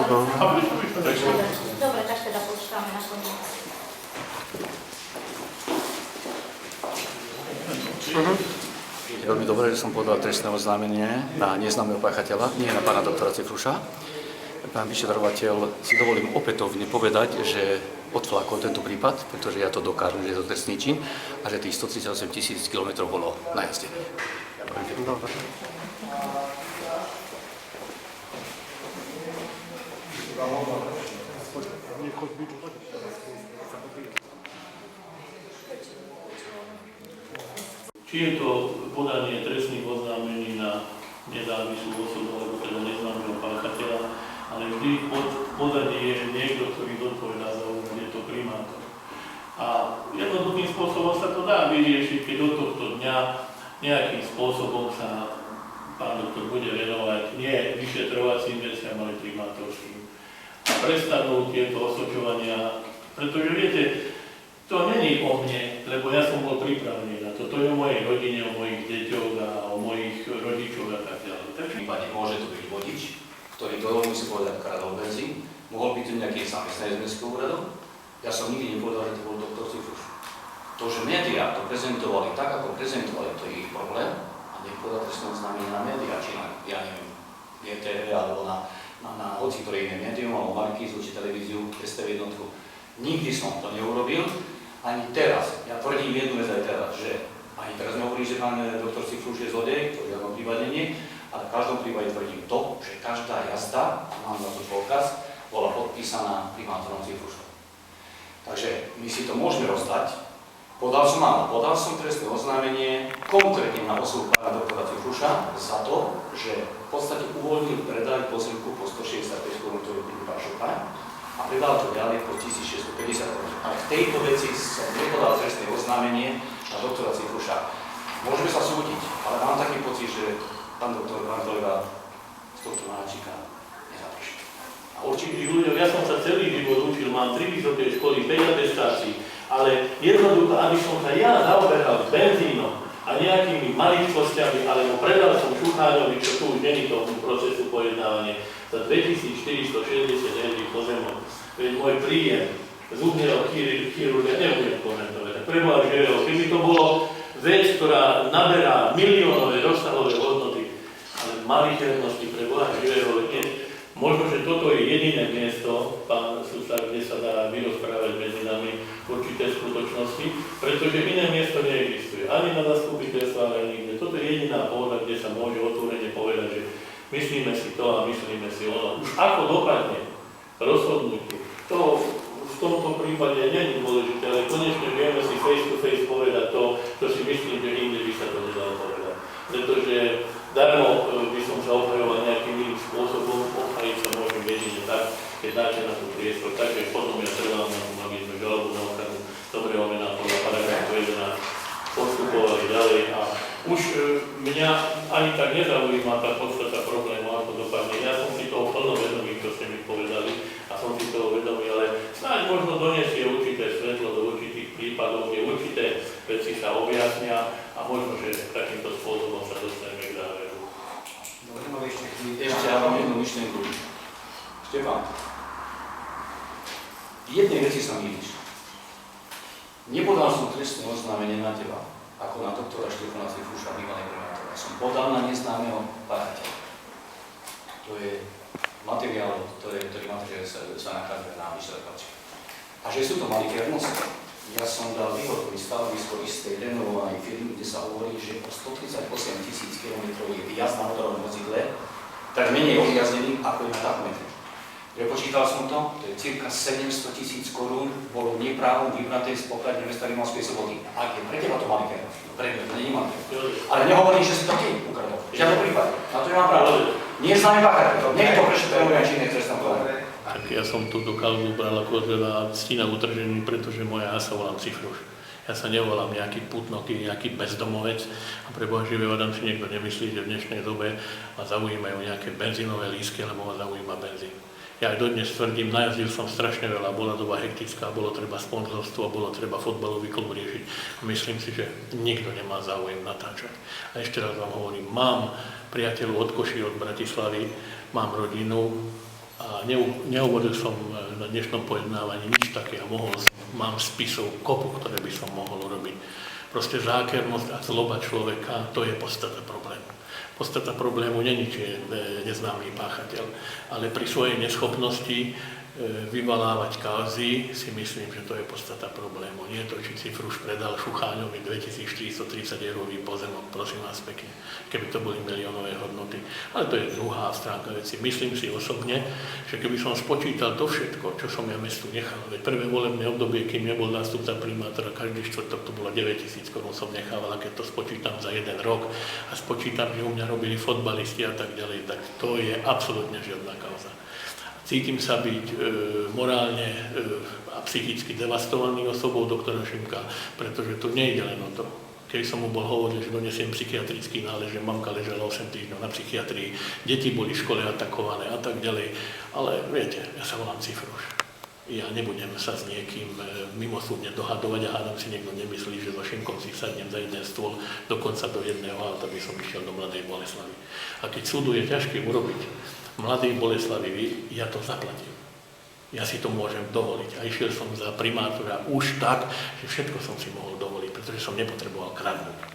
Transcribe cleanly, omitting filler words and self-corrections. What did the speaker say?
Dobre, tak teda počkáme na koniec. Je veľmi dobré, že som podal trestné oznámenie na neznámeho páchateľa, nie na pána doktora Cifruša. Pán vyšetrovateľ, si dovolím opätovne povedať, že odflakol tento prípad, pretože ja to dokážem, že je to trestný čin a že tých 138 000 kilometrov bolo najazdených. Či je to podanie trestných oznámení na nezávislú osobu, alebo teda neznámeho páchateľa, ale vždy podanie je niekto, ktorý zodpovedá za úrad, je to primátor. A jednoduchým spôsobom sa to dá vyriešiť, keď od tohto dňa nejakým spôsobom sa pán doktor bude venovať nie vyšetrovacím veciam, ale primátorským. A prestanú tieto osočovania, pretože viete, to není o mne, lebo ja som bol pripravený na to. To je o mojej rodine, o mojich deťoch a o mojich rodičoch a tak ďalej. V prípade môže to byť vodič, ktorý dovolím si povedať kradol benzín, mohol byť to nejaký zamestnanec mestského úradu. Ja som nikdy nepovedal, že to bol doktor Cifruš. To, že médiá to prezentovali tak, ako prezentovali, to je ich problém a nech podá trestné oznámenie na médiá, či na, ja neviem, TV alebo na hoci ktoré iné médium, alebo Markízu, či televíziu, STV jednotku. Nikdy som to neurobil, ani teraz. Ja tvrdím jednu vec aj teraz, že ani teraz nehovorím, že pán doktor Cifruš je zlodej, to v žiadnom prípade nie, ale v každom prípade tvrdím to, že každá jazda, a mám za to dôkaz, bola podpísaná primátorom Cifrušom. Takže my si to môžeme rozdať. Podal som trestné oznámenie konkrétne na osobu pána doktora Cifruša za to, že v podstate uvoľnil predaj pozemku po 165 km, ktorý je Pašoka, a predal to ďalej po 1650 km. Ale v tejto veci som nepodal trestné oznámenie na doktora Cifruša. Môžeme sa súdiť, ale mám taký pocit, že pán doktor, pán kolega z tohto náčika nezavrší. A určitých ľuďov, ja som sa celý život učil, mám 3 vysoké školy, 5 atestácií, ale jednoducho, aby som sa ja zaoberal benzínom a nejakými maličkosťami, alebo predal som Šucháňovi, čo tu už není tomu procesu pojednávania, za 2460 eur pozemok. Veď môj príjem zubného chirurga nebudem komentovať. Tak preboha živého, keby to bolo vec, ktorá naberá miliónové rozsahové hodnoty, ale malichernosti preboha živého, možno, že toto je jediné miesto, pán Susák, kde sa dá vyrozprávať medzi nami určité skutočnosti, pretože iné miesto neexistuje. Ani na zastupiteľstve, ale nikde. Toto je jediná pôda, kde sa môže otvorene povedať, že myslíme si to a myslíme si ono. Už ako dopadne rozhodnutie, to v tomto prípade nie je dôležité, ale konečne vieme si face to face povedať to, čo si myslím, že inde by sa to nedalo povedať. Pretože darmo by som sa obhajoval nejakým iným spôsobom, obhajiť sa môžem jedine tak, keď dáte na tú priestor, takže potom ja trvám na tom, aby sme žalobu na ochranu dobrého mena podľa paragrafu 11 postupovali ďalej a už mňa ani tak nezaujíma tá podstata problému, ako dopadne. Ja som si toho plno vedomý, čo ste mi povedali a som si toho vedomý, ale snáď možno donesie určité svetlo do určitých prípadov, kde určité veci sa objasnia a možno, že takýmto spôsobom sa dostaneme k záveru. Ešte ja mám jednu myšlienku. Štefan, v jednej veci sa mýliš. Nepodal som trestné oznámenie na teba, ako na doktora Štefana Cifruša, bývalého primátora. Som podal na neznámeho páchateľa. To je materiál, ktorý sa nachádza na vyšetrovačke. A že sú to malichernosti, ja som dal výhodkový stanovisko istej renovovanej firmy, kde sa hovorí, že o 138 000 km je výjazd na motorovom vozidle, tak menej objazdený ako je na tachometri. Prepočítal som to, to je cirka 700 000 korún, bolo neprávom vybraté z pokladne mesta Rimavskej Soboty. Ak je pre teba to malichernosť, pre mňa to nie je malichernosť. Ale nehovorím, že si to ty ukradol. V žiadnom prípade. Na to nemám právo. Nie je známy páchateľ, niekto prešetruje činné trestné konanie. Tak ja som túto kauzu bral ako teda stína utržený, pretože moja ja sa volám Cifruš. Ja sa nevolám nejaký putnoký, nejaký bezdomovec a pre Boha živého Adam si niekto nemyslí, že v dnešnej dobe ma zaujímajú nejaké benzínové lístky, lebo ma zaujíma benzín. Ja aj dodnes tvrdím, najazdil som strašne veľa, bola doba hektická, bolo treba sponzorstvo, bolo treba fotbalový klub riešiť. Myslím si, že nikto nemá záujem natáčať. A ešte raz vám hovorím, mám priateľov od Koší, od Bratislavy, mám rodinu, A nehovoril som na dnešnom pojednávaní nič také a mám spisov kopu, ktoré by som mohol urobiť. Proste zákernosť a zloba človeka, to je podstata problému. Podstata problému není, či je neznámy páchateľ, ale pri svojej neschopnosti vyvalávať kauzy, si myslím, že to je podstata problému. Nie to, či Cifruš predal Šucháňovi 2430 eurový pozemok, prosím vás pekne, keby to boli miliónové hodnoty. Ale to je druhá stránka veci. Myslím si osobne, že keby som spočítal to všetko, čo som ja mestu nechal, veď prvé volebné obdobie, kým nebol nástupca primátora, každý štvrtok to bolo 9000 korún som nechával, a keď to spočítam za jeden rok a spočítam, že u mňa robili fotbalisti a tak ďalej, tak to je absolútne žiadna kauza. Cítim sa byť morálne a psychicky devastovaný osobou doktora Šimka, pretože tu nejde len o to. Keď som mu bol hovoril, že donesiem psychiatrický nález, že mamka ležala 8 týždňov na psychiatrii, deti boli v škole atakované a tak ďalej. Ale viete, ja sa volám Cifruš. Ja nebudem sa s niekým mimosúdne dohadovať a hádam si niekto nemyslí, že so Šimkom si sadnem za jeden stôl, dokonca do jedného auta by som išiel do Mladej Boleslavy. A keď súdu je ťažké urobiť Mladej Boleslavy, ja to zaplatím. Ja si to môžem dovoliť. A išiel som za primátora už tak, že všetko som si mohol dovoliť, pretože som nepotreboval kradnúť.